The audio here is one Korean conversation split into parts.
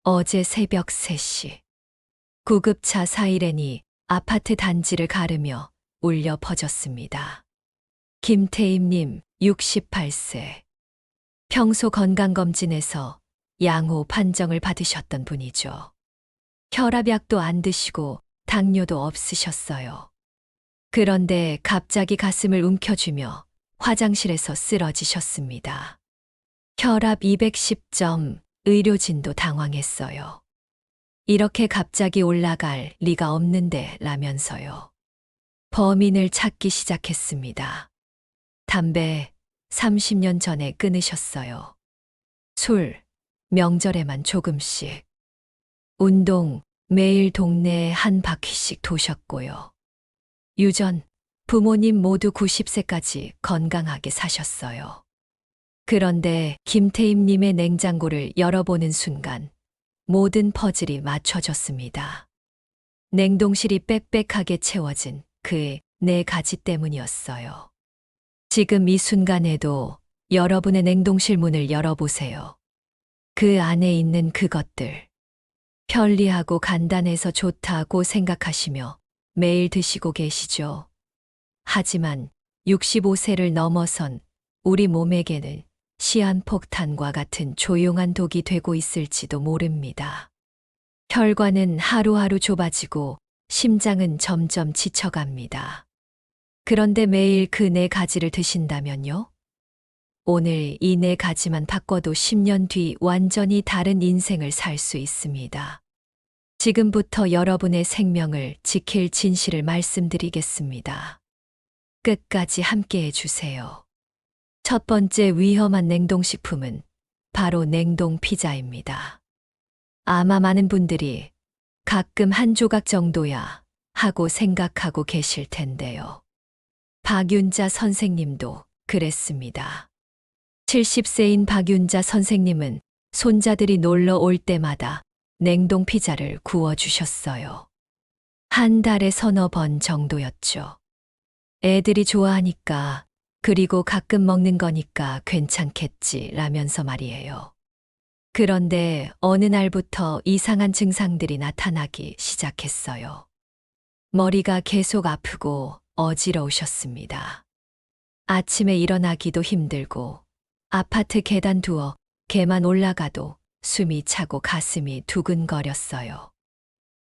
어제 새벽 3시 구급차 사이렌이 아파트 단지를 가르며 울려 퍼졌습니다. 김태임님 68세. 평소 건강검진에서 양호 판정을 받으셨던 분이죠. 혈압약도 안 드시고 당뇨도 없으셨어요. 그런데 갑자기 가슴을 움켜쥐며 화장실에서 쓰러지셨습니다. 혈압 210점, 의료진도 당황했어요. 이렇게 갑자기 올라갈 리가 없는데 라면서요. 범인을 찾기 시작했습니다. 담배 30년 전에 끊으셨어요. 술, 명절에만 조금씩. 운동, 매일 동네에 한 바퀴씩 도셨고요. 유전, 부모님 모두 90세까지 건강하게 사셨어요. 그런데 김태임님의 냉장고를 열어보는 순간 모든 퍼즐이 맞춰졌습니다. 냉동실이 빽빽하게 채워진 그 4가지 때문이었어요. 지금 이 순간에도 여러분의 냉동실 문을 열어보세요. 그 안에 있는 그것들. 편리하고 간단해서 좋다고 생각하시며 매일 드시고 계시죠. 하지만 65세를 넘어선 우리 몸에게는 시한폭탄과 같은 조용한 독이 되고 있을지도 모릅니다. 혈관은 하루하루 좁아지고 심장은 점점 지쳐갑니다. 그런데 매일 그 4가지를 드신다면요? 오늘 이 4가지만 바꿔도 10년 뒤 완전히 다른 인생을 살 수 있습니다. 지금부터 여러분의 생명을 지킬 진실을 말씀드리겠습니다. 끝까지 함께해 주세요. 첫 번째 위험한 냉동식품은 바로 냉동 피자입니다. 아마 많은 분들이 가끔 한 조각 정도야 하고 생각하고 계실 텐데요. 박윤자 선생님도 그랬습니다. 70세인 박윤자 선생님은 손자들이 놀러 올 때마다 냉동 피자를 구워주셨어요. 한 달에 3-4번 정도였죠. 애들이 좋아하니까, 그리고 가끔 먹는 거니까 괜찮겠지 라면서 말이에요. 그런데 어느 날부터 이상한 증상들이 나타나기 시작했어요. 머리가 계속 아프고 어지러우셨습니다. 아침에 일어나기도 힘들고 아파트 계단 두어 개만 올라가도 숨이 차고 가슴이 두근거렸어요.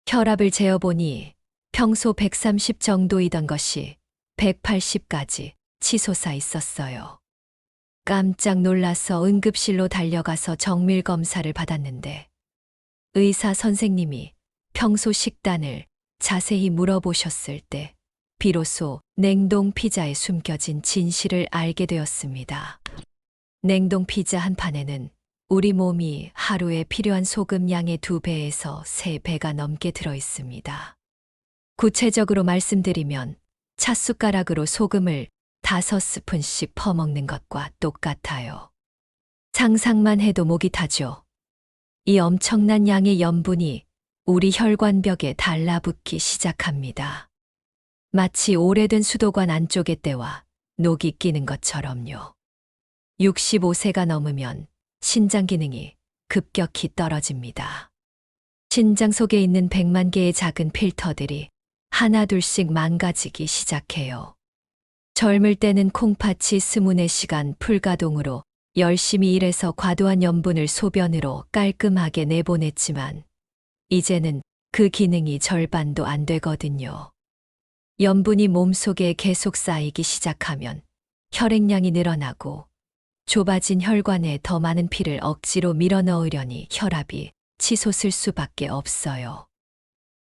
혈압을 재어보니 평소 130 정도이던 것이 180까지 치솟아 있었어요. 깜짝 놀라서 응급실로 달려가서 정밀 검사를 받았는데 의사 선생님이 평소 식단을 자세히 물어보셨을 때 비로소 냉동 피자에 숨겨진 진실을 알게 되었습니다. 냉동 피자 한 판에는 우리 몸이 하루에 필요한 소금 양의 2배에서 3배가 넘게 들어 있습니다. 구체적으로 말씀드리면 찻숟가락으로 소금을 5스푼씩 퍼먹는 것과 똑같아요. 상상만 해도 목이 타죠. 이 엄청난 양의 염분이 우리 혈관벽에 달라붙기 시작합니다. 마치 오래된 수도관 안쪽의 때와 녹이 끼는 것처럼요. 65세가 넘으면 신장 기능이 급격히 떨어집니다. 신장 속에 있는 100만 개의 작은 필터들이 하나둘씩 망가지기 시작해요. 젊을 때는 콩팥이 24시간 풀가동으로 열심히 일해서 과도한 염분을 소변으로 깔끔하게 내보냈지만 이제는 그 기능이 절반도 안 되거든요. 염분이 몸속에 계속 쌓이기 시작하면 혈액량이 늘어나고 좁아진 혈관에 더 많은 피를 억지로 밀어넣으려니 혈압이 치솟을 수밖에 없어요.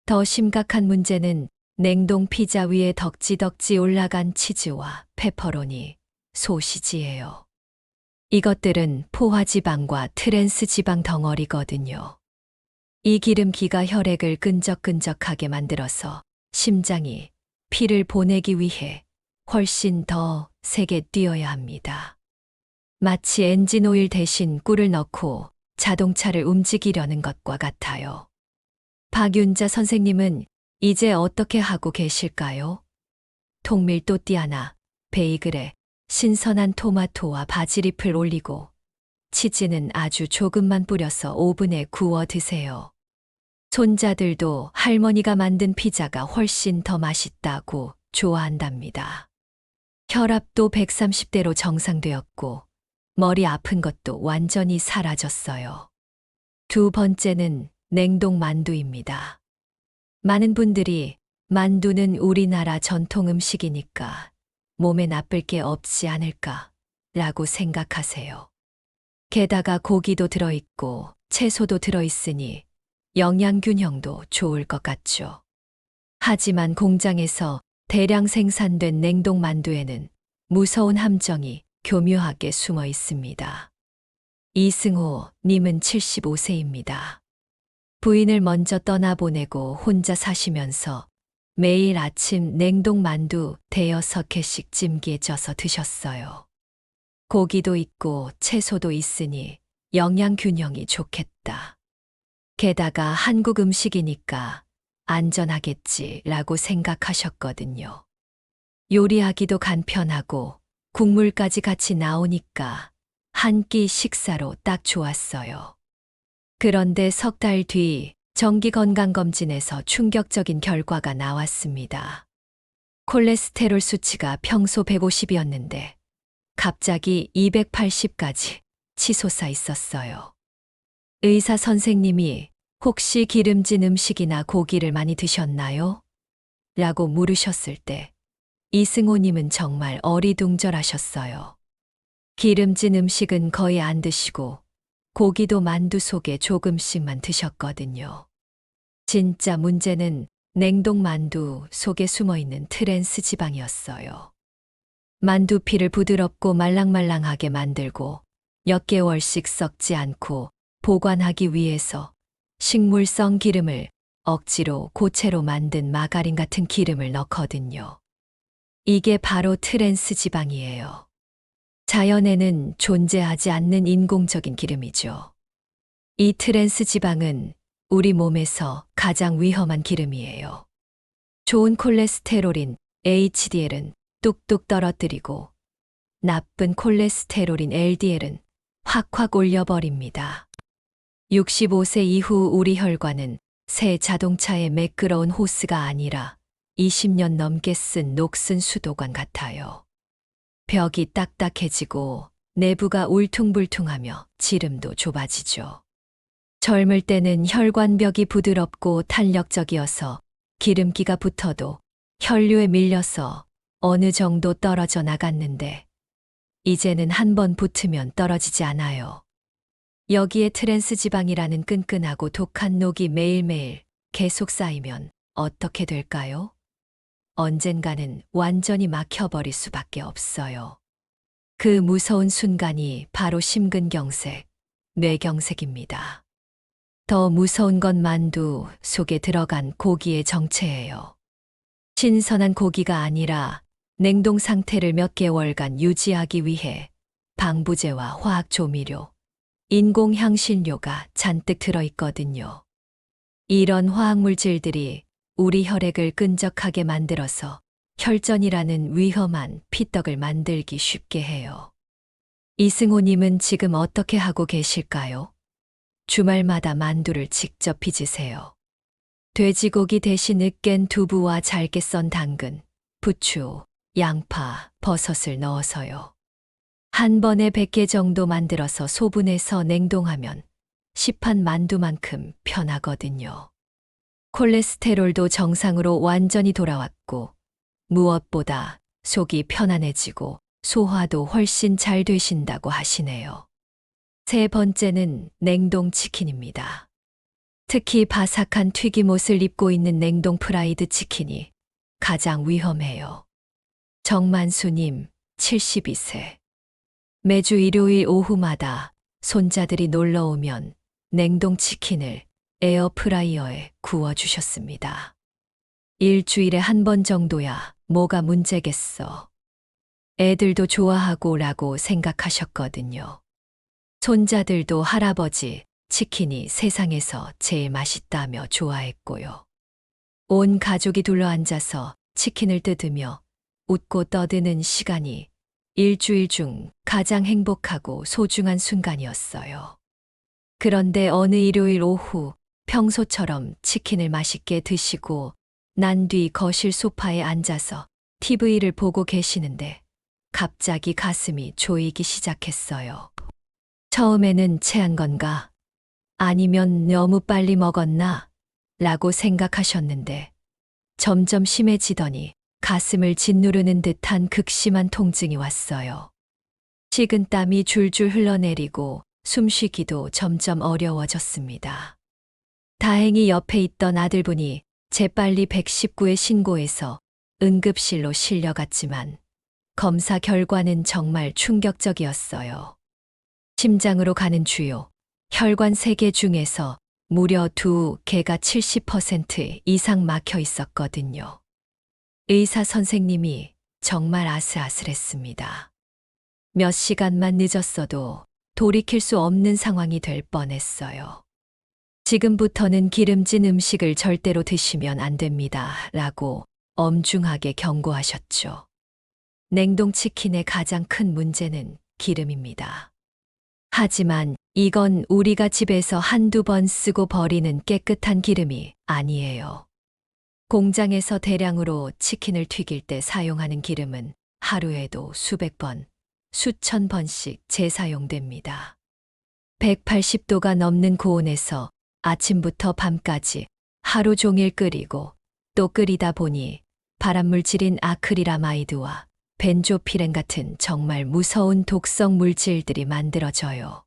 더 심각한 문제는 냉동 피자 위에 덕지덕지 올라간 치즈와 페퍼로니, 소시지예요. 이것들은 포화지방과 트랜스지방 덩어리거든요. 이 기름기가 혈액을 끈적끈적하게 만들어서 심장이 피를 보내기 위해 훨씬 더 세게 뛰어야 합니다. 마치 엔진오일 대신 꿀을 넣고 자동차를 움직이려는 것과 같아요. 박윤자 선생님은 이제 어떻게 하고 계실까요? 통밀 또띠아나 베이글에 신선한 토마토와 바질잎을 올리고 치즈는 아주 조금만 뿌려서 오븐에 구워 드세요. 손자들도 할머니가 만든 피자가 훨씬 더 맛있다고 좋아한답니다. 혈압도 130대로 정상되었고, 머리 아픈 것도 완전히 사라졌어요. 두 번째는 냉동 만두입니다. 많은 분들이 만두는 우리나라 전통 음식이니까 몸에 나쁠 게 없지 않을까 라고 생각하세요. 게다가 고기도 들어있고 채소도 들어있으니 영양균형도 좋을 것 같죠. 하지만 공장에서 대량 생산된 냉동 만두에는 무서운 함정이 교묘하게 숨어 있습니다. 이승호 님은 75세입니다. 부인을 먼저 떠나보내고 혼자 사시면서 매일 아침 냉동 만두 대여섯 개씩 찜기에 쪄서 드셨어요. 고기도 있고 채소도 있으니 영양 균형이 좋겠다. 게다가 한국 음식이니까 안전하겠지라고 생각하셨거든요. 요리하기도 간편하고 국물까지 같이 나오니까 한 끼 식사로 딱 좋았어요. 그런데 석 달 뒤 정기 건강검진에서 충격적인 결과가 나왔습니다. 콜레스테롤 수치가 평소 150이었는데 갑자기 280까지 치솟아 있었어요. 의사 선생님이 혹시 기름진 음식이나 고기를 많이 드셨나요? 라고 물으셨을 때 이승호님은 정말 어리둥절하셨어요. 기름진 음식은 거의 안 드시고 고기도 만두 속에 조금씩만 드셨거든요. 진짜 문제는 냉동 만두 속에 숨어있는 트랜스 지방이었어요. 만두피를 부드럽고 말랑말랑하게 만들고 몇 개월씩 썩지 않고 보관하기 위해서 식물성 기름을 억지로 고체로 만든 마가린 같은 기름을 넣거든요. 이게 바로 트랜스 지방이에요. 자연에는 존재하지 않는 인공적인 기름이죠. 이 트랜스 지방은 우리 몸에서 가장 위험한 기름이에요. 좋은 콜레스테롤인 HDL은 뚝뚝 떨어뜨리고 나쁜 콜레스테롤인 LDL은 확확 올려버립니다. 65세 이후 우리 혈관은 새 자동차의 매끄러운 호스가 아니라 20년 넘게 쓴 녹슨 수도관 같아요. 벽이 딱딱해지고 내부가 울퉁불퉁하며 지름도 좁아지죠. 젊을 때는 혈관벽이 부드럽고 탄력적이어서 기름기가 붙어도 혈류에 밀려서 어느 정도 떨어져 나갔는데 이제는 한 번 붙으면 떨어지지 않아요. 여기에 트랜스 지방이라는 끈끈하고 독한 녹이 매일매일 계속 쌓이면 어떻게 될까요? 언젠가는 완전히 막혀버릴 수밖에 없어요. 그 무서운 순간이 바로 심근경색, 뇌경색입니다. 더 무서운 건 만두 속에 들어간 고기의 정체예요. 신선한 고기가 아니라 냉동 상태를 몇 개월간 유지하기 위해 방부제와 화학 조미료, 인공 향신료가 잔뜩 들어있거든요. 이런 화학물질들이 우리 혈액을 끈적하게 만들어서 혈전이라는 위험한 피떡을 만들기 쉽게 해요. 이승호님은 지금 어떻게 하고 계실까요? 주말마다 만두를 직접 빚으세요. 돼지고기 대신 으깬 두부와 잘게 썬 당근, 부추, 양파, 버섯을 넣어서요. 한 번에 100개 정도 만들어서 소분해서 냉동하면 시판 만두만큼 편하거든요. 콜레스테롤도 정상으로 완전히 돌아왔고 무엇보다 속이 편안해지고 소화도 훨씬 잘 되신다고 하시네요. 세 번째는 냉동 치킨입니다. 특히 바삭한 튀김옷을 입고 있는 냉동 프라이드 치킨이 가장 위험해요. 정만수님, 72세. 매주 일요일 오후마다 손자들이 놀러 오면 냉동 치킨을 에어프라이어에 구워주셨습니다. 일주일에 한 번 정도야 뭐가 문제겠어. 애들도 좋아하고 라고 생각하셨거든요. 손자들도 할아버지 치킨이 세상에서 제일 맛있다며 좋아했고요. 온 가족이 둘러앉아서 치킨을 뜯으며 웃고 떠드는 시간이 일주일 중 가장 행복하고 소중한 순간이었어요. 그런데 어느 일요일 오후 평소처럼 치킨을 맛있게 드시고 난 뒤 거실 소파에 앉아서 TV를 보고 계시는데 갑자기 가슴이 조이기 시작했어요. 처음에는 체한 건가? 아니면 너무 빨리 먹었나? 라고 생각하셨는데 점점 심해지더니 가슴을 짓누르는 듯한 극심한 통증이 왔어요. 식은땀이 줄줄 흘러내리고 숨쉬기도 점점 어려워졌습니다. 다행히 옆에 있던 아들분이 재빨리 119에 신고해서 응급실로 실려갔지만 검사 결과는 정말 충격적이었어요. 심장으로 가는 주요, 혈관 3개 중에서 무려 2개가 70% 이상 막혀 있었거든요. 의사 선생님이 정말 아슬아슬했습니다. 몇 시간만 늦었어도 돌이킬 수 없는 상황이 될 뻔했어요. 지금부터는 기름진 음식을 절대로 드시면 안 됩니다. 라고 엄중하게 경고하셨죠. 냉동치킨의 가장 큰 문제는 기름입니다. 하지만 이건 우리가 집에서 한두 번 쓰고 버리는 깨끗한 기름이 아니에요. 공장에서 대량으로 치킨을 튀길 때 사용하는 기름은 하루에도 수백 번, 수천 번씩 재사용됩니다. 180도가 넘는 고온에서 아침부터 밤까지 하루 종일 끓이고 또 끓이다 보니 발암물질인 아크릴아마이드와 벤조피렌 같은 정말 무서운 독성 물질들이 만들어져요.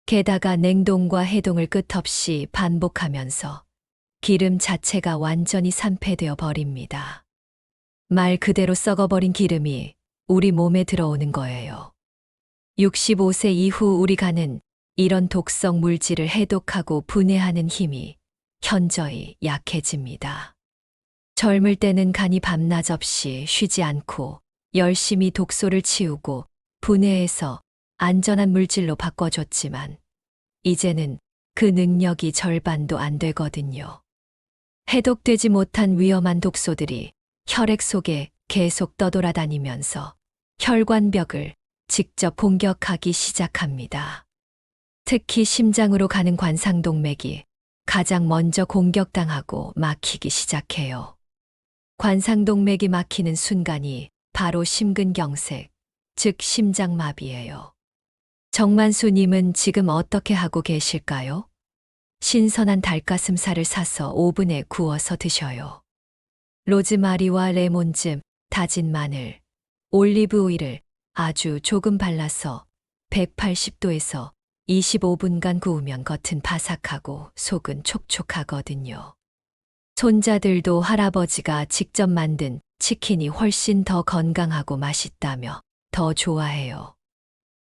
게다가 냉동과 해동을 끝없이 반복하면서 기름 자체가 완전히 산패되어 버립니다. 말 그대로 썩어버린 기름이 우리 몸에 들어오는 거예요. 65세 이후 우리 간은 이런 독성 물질을 해독하고 분해하는 힘이 현저히 약해집니다. 젊을 때는 간이 밤낮 없이 쉬지 않고 열심히 독소를 치우고 분해해서 안전한 물질로 바꿔줬지만 이제는 그 능력이 절반도 안 되거든요. 해독되지 못한 위험한 독소들이 혈액 속에 계속 떠돌아다니면서 혈관벽을 직접 공격하기 시작합니다. 특히 심장으로 가는 관상동맥이 가장 먼저 공격당하고 막히기 시작해요. 관상동맥이 막히는 순간이 바로 심근경색, 즉 심장마비예요. 정만수님은 지금 어떻게 하고 계실까요? 신선한 닭가슴살을 사서 오븐에 구워서 드셔요. 로즈마리와 레몬즙, 다진 마늘, 올리브 오일을 아주 조금 발라서 180도에서 25분간 구우면 겉은 바삭하고 속은 촉촉하거든요. 손자들도 할아버지가 직접 만든 치킨이 훨씬 더 건강하고 맛있다며 더 좋아해요.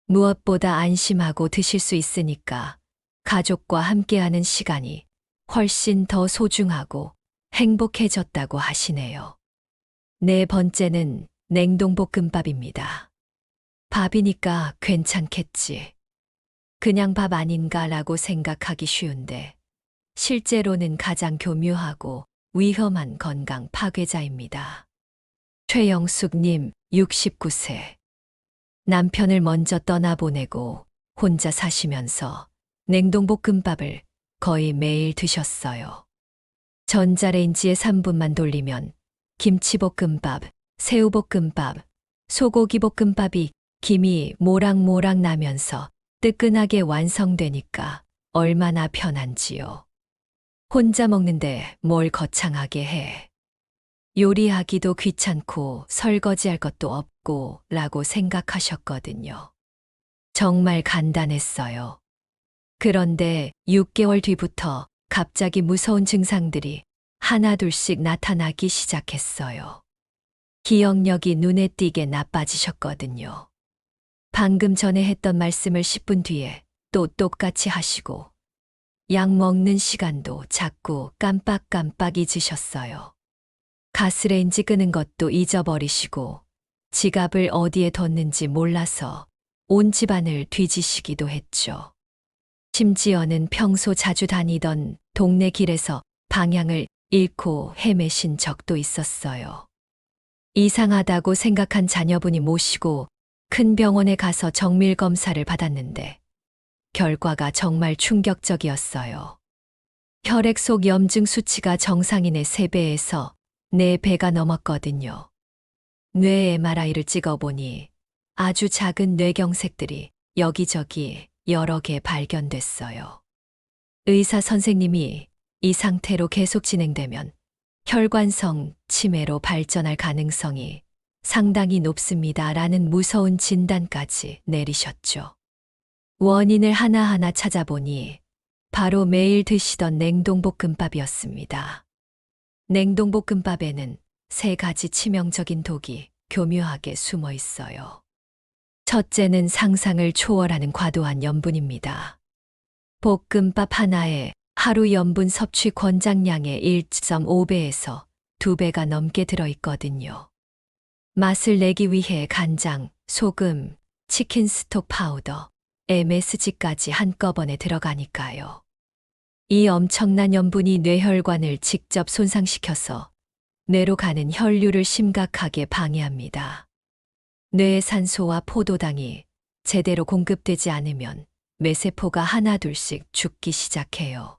무엇보다 안심하고 드실 수 있으니까 가족과 함께하는 시간이 훨씬 더 소중하고 행복해졌다고 하시네요. 네 번째는 냉동볶음밥입니다. 밥이니까 괜찮겠지. 그냥 밥 아닌가라고 생각하기 쉬운데 실제로는 가장 교묘하고 위험한 건강 파괴자입니다. 최영숙님, 69세. 남편을 먼저 떠나보내고 혼자 사시면서 냉동볶음밥을 거의 매일 드셨어요. 전자레인지에 3분만 돌리면 김치볶음밥, 새우볶음밥, 소고기볶음밥이 김이 모락모락 나면서 뜨끈하게 완성되니까 얼마나 편한지요. 혼자 먹는데 뭘 거창하게 해. 요리하기도 귀찮고 설거지할 것도 없고 라고 생각하셨거든요. 정말 간단했어요. 그런데 6개월 뒤부터 갑자기 무서운 증상들이 하나둘씩 나타나기 시작했어요. 기억력이 눈에 띄게 나빠지셨거든요. 방금 전에 했던 말씀을 10분 뒤에 또 똑같이 하시고 약 먹는 시간도 자꾸 깜빡깜빡 잊으셨어요. 가스레인지 끄는 것도 잊어버리시고 지갑을 어디에 뒀는지 몰라서 온 집안을 뒤지시기도 했죠. 심지어는 평소 자주 다니던 동네 길에서 방향을 잃고 헤매신 적도 있었어요. 이상하다고 생각한 자녀분이 모시고 큰 병원에 가서 정밀 검사를 받았는데 결과가 정말 충격적이었어요. 혈액 속 염증 수치가 정상인의 3배에서 4배가 넘었거든요. 뇌 MRI를 찍어보니 아주 작은 뇌경색들이 여기저기 여러 개 발견됐어요. 의사 선생님이 이 상태로 계속 진행되면 혈관성 치매로 발전할 가능성이 상당히 높습니다라는 무서운 진단까지 내리셨죠. 원인을 하나하나 찾아보니 바로 매일 드시던 냉동볶음밥이었습니다. 냉동볶음밥에는 3가지 치명적인 독이 교묘하게 숨어 있어요. 첫째는 상상을 초월하는 과도한 염분입니다. 볶음밥 하나에 하루 염분 섭취 권장량의 1.5배에서 2배가 넘게 들어있거든요. 맛을 내기 위해 간장, 소금, 치킨 스톡 파우더, MSG까지 한꺼번에 들어가니까요. 이 엄청난 염분이 뇌혈관을 직접 손상시켜서 뇌로 가는 혈류를 심각하게 방해합니다. 뇌의 산소와 포도당이 제대로 공급되지 않으면 뇌세포가 하나둘씩 죽기 시작해요.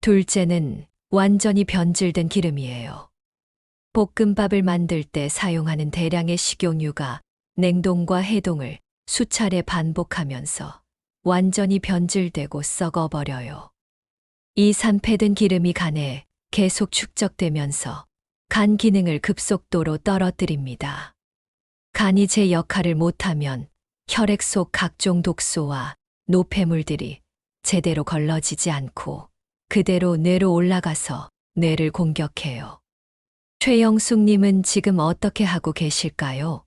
둘째는 완전히 변질된 기름이에요. 볶음밥을 만들 때 사용하는 대량의 식용유가 냉동과 해동을 수차례 반복하면서 완전히 변질되고 썩어버려요. 이 산패된 기름이 간에 계속 축적되면서 간 기능을 급속도로 떨어뜨립니다. 간이 제 역할을 못하면 혈액 속 각종 독소와 노폐물들이 제대로 걸러지지 않고 그대로 뇌로 올라가서 뇌를 공격해요. 최영숙님은 지금 어떻게 하고 계실까요?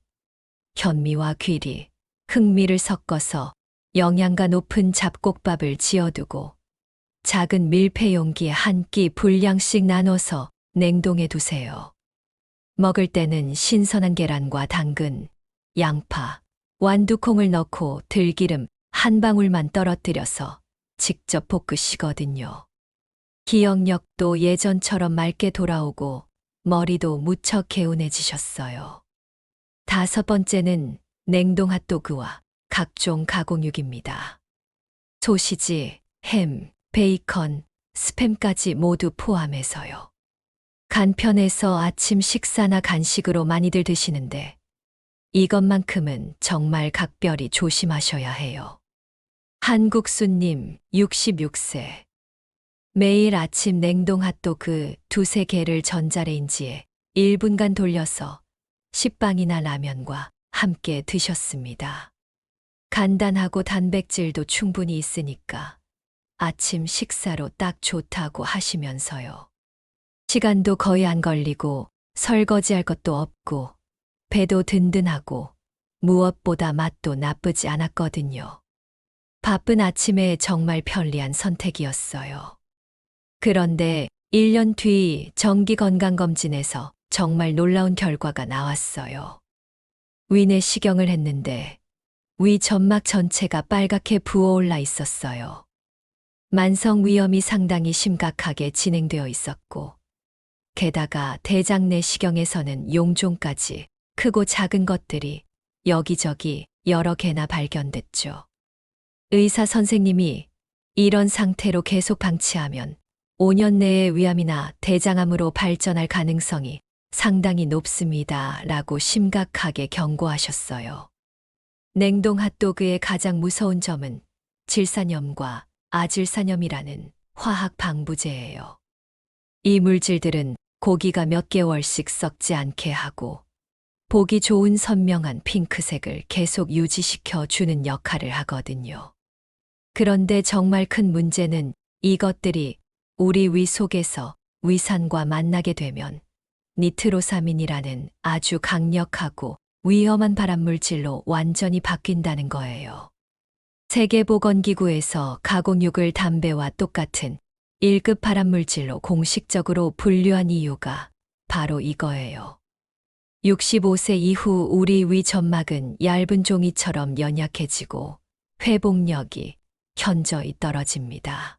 현미와 귀리, 흑미를 섞어서 영양가 높은 잡곡밥을 지어두고 작은 밀폐 용기에 한 끼 분량씩 나눠서 냉동해 두세요. 먹을 때는 신선한 계란과 당근, 양파, 완두콩을 넣고 들기름 한 방울만 떨어뜨려서 직접 볶으시거든요. 기억력도 예전처럼 맑게 돌아오고 머리도 무척 개운해지셨어요. 5번째는 냉동 핫도그와 각종 가공육입니다. 소시지, 햄, 베이컨, 스팸까지 모두 포함해서요. 간편해서 아침 식사나 간식으로 많이들 드시는데 이것만큼은 정말 각별히 조심하셔야 해요. 한국수님 66세. 매일 아침 냉동 핫도그 2~3개를 전자레인지에 1분간 돌려서 식빵이나 라면과 함께 드셨습니다. 간단하고 단백질도 충분히 있으니까 아침 식사로 딱 좋다고 하시면서요. 시간도 거의 안 걸리고 설거지할 것도 없고 배도 든든하고 무엇보다 맛도 나쁘지 않았거든요. 바쁜 아침에 정말 편리한 선택이었어요. 그런데 1년 뒤 정기 건강검진에서 정말 놀라운 결과가 나왔어요. 위 내시경을 했는데 위 점막 전체가 빨갛게 부어올라 있었어요. 만성 위염이 상당히 심각하게 진행되어 있었고 게다가 대장 내시경에서는 용종까지 크고 작은 것들이 여기저기 여러 개나 발견됐죠. 의사 선생님이 이런 상태로 계속 방치하면 5년 내에 위암이나 대장암으로 발전할 가능성이 상당히 높습니다. 라고 심각하게 경고하셨어요. 냉동 핫도그의 가장 무서운 점은 질산염과 아질산염이라는 화학 방부제예요. 이 물질들은 고기가 몇 개월씩 썩지 않게 하고 보기 좋은 선명한 핑크색을 계속 유지시켜 주는 역할을 하거든요. 그런데 정말 큰 문제는 이것들이 우리 위 속에서 위산과 만나게 되면 니트로사민이라는 아주 강력하고 위험한 발암물질로 완전히 바뀐다는 거예요. 세계보건기구에서 가공육을 담배와 똑같은 1급 발암물질로 공식적으로 분류한 이유가 바로 이거예요. 65세 이후 우리 위 점막은 얇은 종이처럼 연약해지고 회복력이 현저히 떨어집니다.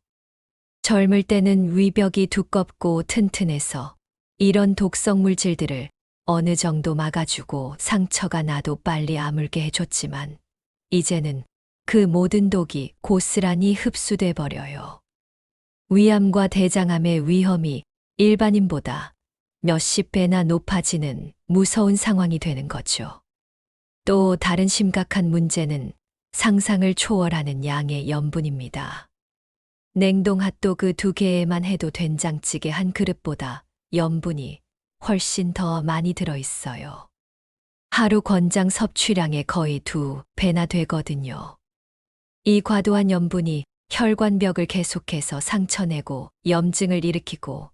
젊을 때는 위벽이 두껍고 튼튼해서 이런 독성 물질들을 어느 정도 막아주고 상처가 나도 빨리 아물게 해줬지만 이제는 그 모든 독이 고스란히 흡수돼 버려요. 위암과 대장암의 위험이 일반인보다 몇십 배나 높아지는 무서운 상황이 되는 거죠. 또 다른 심각한 문제는 상상을 초월하는 양의 염분입니다. 냉동 핫도그 2개에만 해도 된장찌개 한 그릇보다 염분이 훨씬 더 많이 들어 있어요. 하루 권장 섭취량의 거의 2배나 되거든요. 이 과도한 염분이 혈관벽을 계속해서 상처내고 염증을 일으키고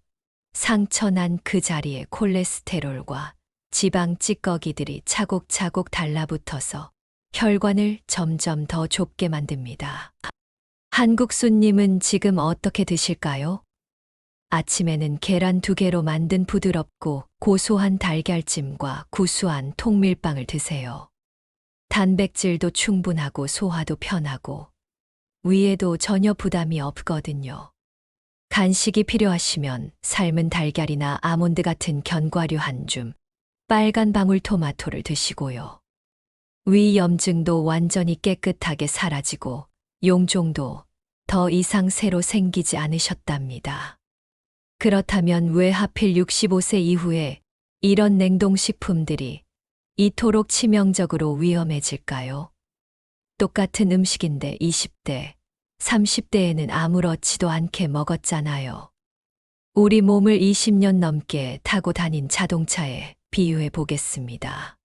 상처난 그 자리에 콜레스테롤과 지방 찌꺼기들이 차곡차곡 달라붙어서 혈관을 점점 더 좁게 만듭니다. 한국수님은 지금 어떻게 드실까요? 아침에는 계란 2개로 만든 부드럽고 고소한 달걀찜과 구수한 통밀빵을 드세요. 단백질도 충분하고 소화도 편하고 위에도 전혀 부담이 없거든요. 간식이 필요하시면 삶은 달걀이나 아몬드 같은 견과류 한 줌, 빨간 방울토마토를 드시고요. 위 염증도 완전히 깨끗하게 사라지고 용종도 더 이상 새로 생기지 않으셨답니다. 그렇다면 왜 하필 65세 이후에 이런 냉동식품들이 이토록 치명적으로 위험해질까요? 똑같은 음식인데 20대, 30대에는 아무렇지도 않게 먹었잖아요. 우리 몸을 20년 넘게 타고 다닌 자동차에 비유해 보겠습니다.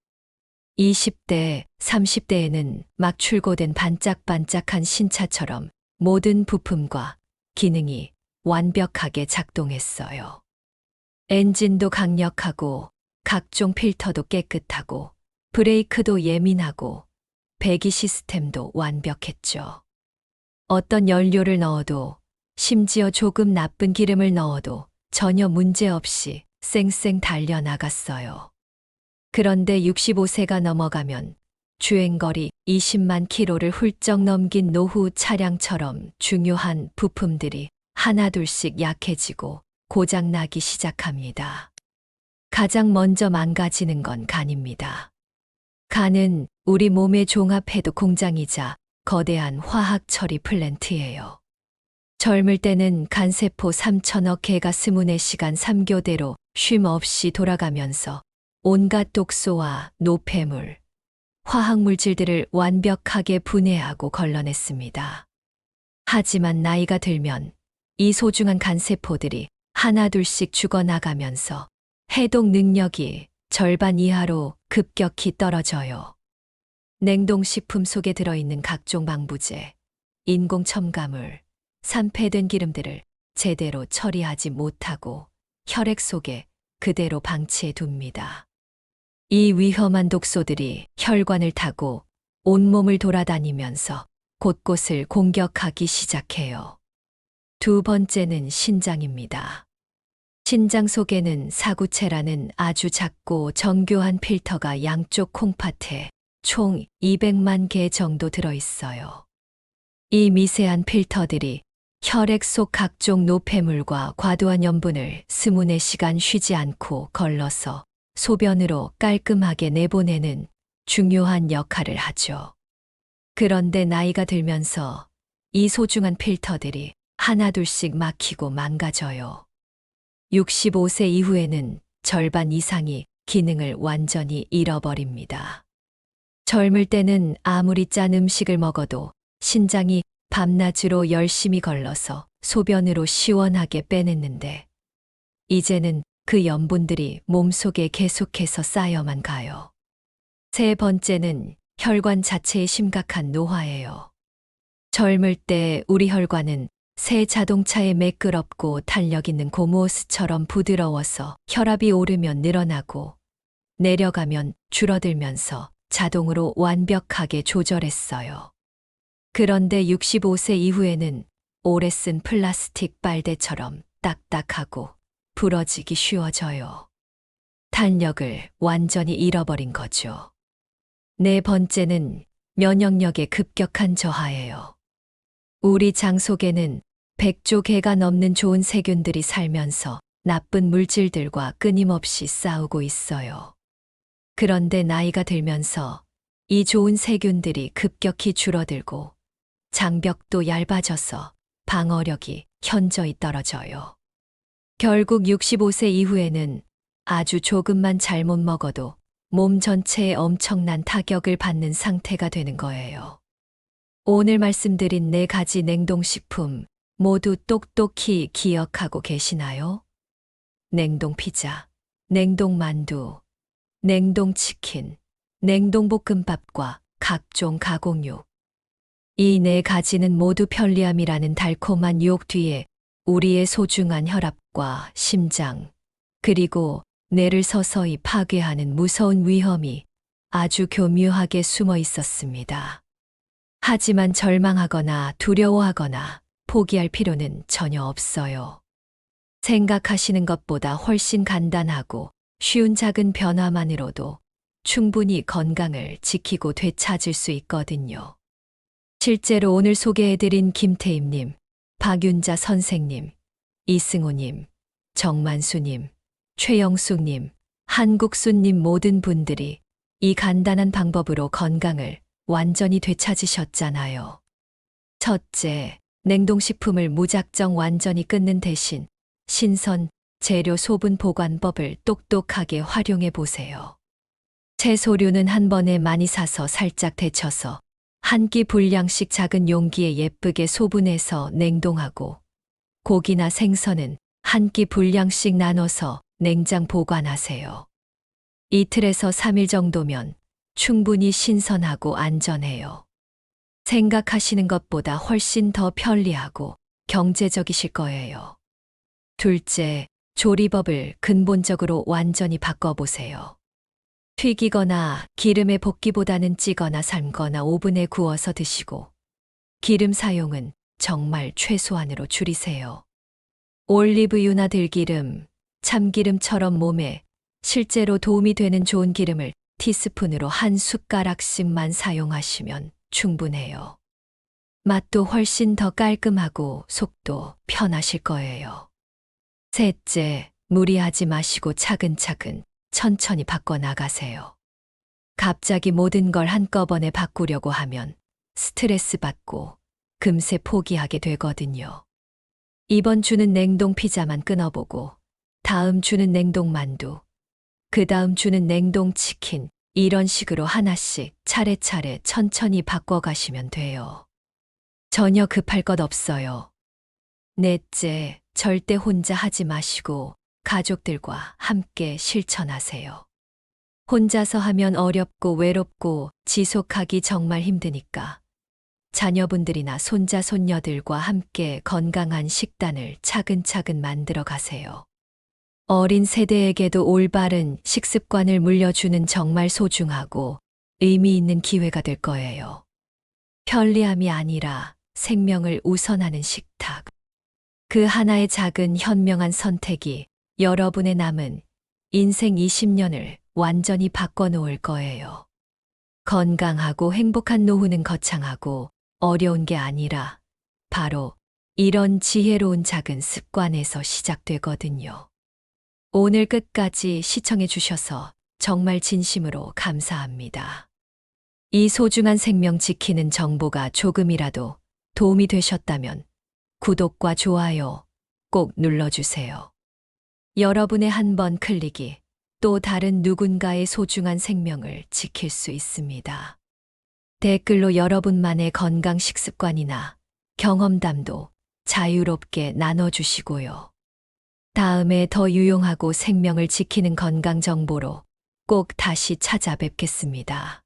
20대, 30대에는 막 출고된 반짝반짝한 신차처럼 모든 부품과 기능이 완벽하게 작동했어요. 엔진도 강력하고 각종 필터도 깨끗하고 브레이크도 예민하고 배기 시스템도 완벽했죠. 어떤 연료를 넣어도 심지어 조금 나쁜 기름을 넣어도 전혀 문제없이 쌩쌩 달려나갔어요. 그런데 65세가 넘어가면 주행거리 20만 킬로를 훌쩍 넘긴 노후 차량처럼 중요한 부품들이 하나둘씩 약해지고 고장나기 시작합니다. 가장 먼저 망가지는 건 간입니다. 간은 우리 몸의 종합해독 공장이자 거대한 화학 처리 플랜트예요. 젊을 때는 간세포 3천억 개가 24시간 3교대로 쉼 없이 돌아가면서 온갖 독소와 노폐물, 화학물질들을 완벽하게 분해하고 걸러냈습니다. 하지만 나이가 들면 이 소중한 간세포들이 하나둘씩 죽어나가면서 해독 능력이 절반 이하로 급격히 떨어져요. 냉동식품 속에 들어있는 각종 방부제, 인공 첨가물, 산패된 기름들을 제대로 처리하지 못하고 혈액 속에 그대로 방치해 둡니다. 이 위험한 독소들이 혈관을 타고 온몸을 돌아다니면서 곳곳을 공격하기 시작해요. 두 번째는 신장입니다. 신장 속에는 사구체라는 아주 작고 정교한 필터가 양쪽 콩팥에 총 200만 개 정도 들어있어요. 이 미세한 필터들이 혈액 속 각종 노폐물과 과도한 염분을 24시간 쉬지 않고 걸러서 소변으로 깔끔하게 내보내는 중요한 역할을 하죠. 그런데 나이가 들면서 이 소중한 필터들이 하나둘씩 막히고 망가져요. 65세 이후에는 절반 이상이 기능을 완전히 잃어버립니다. 젊을 때는 아무리 짠 음식을 먹어도 신장이 밤낮으로 열심히 걸러서 소변으로 시원하게 빼냈는데 이제는 그 염분들이 몸속에 계속해서 쌓여만 가요. 세 번째는 혈관 자체의 심각한 노화예요. 젊을 때 우리 혈관은 새 자동차의 매끄럽고 탄력 있는 고무호스처럼 부드러워서 혈압이 오르면 늘어나고 내려가면 줄어들면서 자동으로 완벽하게 조절했어요. 그런데 65세 이후에는 오래 쓴 플라스틱 빨대처럼 딱딱하고 부러지기 쉬워져요. 탄력을 완전히 잃어버린 거죠. 네 번째는 면역력의 급격한 저하예요. 우리 장 속에는 100조 개가 넘는 좋은 세균들이 살면서 나쁜 물질들과 끊임없이 싸우고 있어요. 그런데 나이가 들면서 이 좋은 세균들이 급격히 줄어들고 장벽도 얇아져서 방어력이 현저히 떨어져요. 결국 65세 이후에는 아주 조금만 잘못 먹어도 몸 전체에 엄청난 타격을 받는 상태가 되는 거예요. 오늘 말씀드린 4가지 냉동식품 모두 똑똑히 기억하고 계시나요? 냉동 피자, 냉동 만두, 냉동 치킨, 냉동 볶음밥과 각종 가공육. 이 4가지는 모두 편리함이라는 달콤한 유혹 뒤에 우리의 소중한 혈압과 심장, 그리고 뇌를 서서히 파괴하는 무서운 위험이 아주 교묘하게 숨어 있었습니다. 하지만 절망하거나 두려워하거나 포기할 필요는 전혀 없어요. 생각하시는 것보다 훨씬 간단하고 쉬운 작은 변화만으로도 충분히 건강을 지키고 되찾을 수 있거든요. 실제로 오늘 소개해드린 김태임님, 박윤자 선생님, 이승호님, 정만수님, 최영숙님, 한국수님 모든 분들이 이 간단한 방법으로 건강을 완전히 되찾으셨잖아요. 첫째, 냉동식품을 무작정 완전히 끊는 대신 신선 재료 소분 보관법을 똑똑하게 활용해 보세요. 채소류는 한 번에 많이 사서 살짝 데쳐서 한 끼 분량씩 작은 용기에 예쁘게 소분해서 냉동하고, 고기나 생선은 한 끼 분량씩 나눠서 냉장 보관하세요. 이틀에서 3일 정도면 충분히 신선하고 안전해요. 생각하시는 것보다 훨씬 더 편리하고 경제적이실 거예요. 둘째, 조리법을 근본적으로 완전히 바꿔보세요. 튀기거나 기름에 볶기보다는 찌거나 삶거나 오븐에 구워서 드시고, 기름 사용은 정말 최소한으로 줄이세요. 올리브유나 들기름, 참기름처럼 몸에 실제로 도움이 되는 좋은 기름을 티스푼으로 한 숟가락씩만 사용하시면 충분해요. 맛도 훨씬 더 깔끔하고 속도 편하실 거예요. 셋째, 무리하지 마시고 차근차근 천천히 바꿔나가세요. 갑자기 모든 걸 한꺼번에 바꾸려고 하면 스트레스 받고 금세 포기하게 되거든요. 이번 주는 냉동 피자만 끊어보고, 다음 주는 냉동 만두, 그 다음 주는 냉동 치킨, 이런 식으로 하나씩 차례차례 천천히 바꿔가시면 돼요. 전혀 급할 것 없어요. 넷째, 절대 혼자 하지 마시고 가족들과 함께 실천하세요. 혼자서 하면 어렵고 외롭고 지속하기 정말 힘드니까 자녀분들이나 손자, 손녀들과 함께 건강한 식단을 차근차근 만들어 가세요. 어린 세대에게도 올바른 식습관을 물려주는 정말 소중하고 의미 있는 기회가 될 거예요. 편리함이 아니라 생명을 우선하는 식탁. 그 하나의 작은 현명한 선택이 여러분의 남은 인생 20년을 완전히 바꿔놓을 거예요. 건강하고 행복한 노후는 거창하고 어려운 게 아니라 바로 이런 지혜로운 작은 습관에서 시작되거든요. 오늘 끝까지 시청해 주셔서 정말 진심으로 감사합니다. 이 소중한 생명 지키는 정보가 조금이라도 도움이 되셨다면 구독과 좋아요 꼭 눌러주세요. 여러분의 한 번 클릭이 또 다른 누군가의 소중한 생명을 지킬 수 있습니다. 댓글로 여러분만의 건강 식습관이나 경험담도 자유롭게 나눠주시고요. 다음에 더 유용하고 생명을 지키는 건강 정보로 꼭 다시 찾아뵙겠습니다.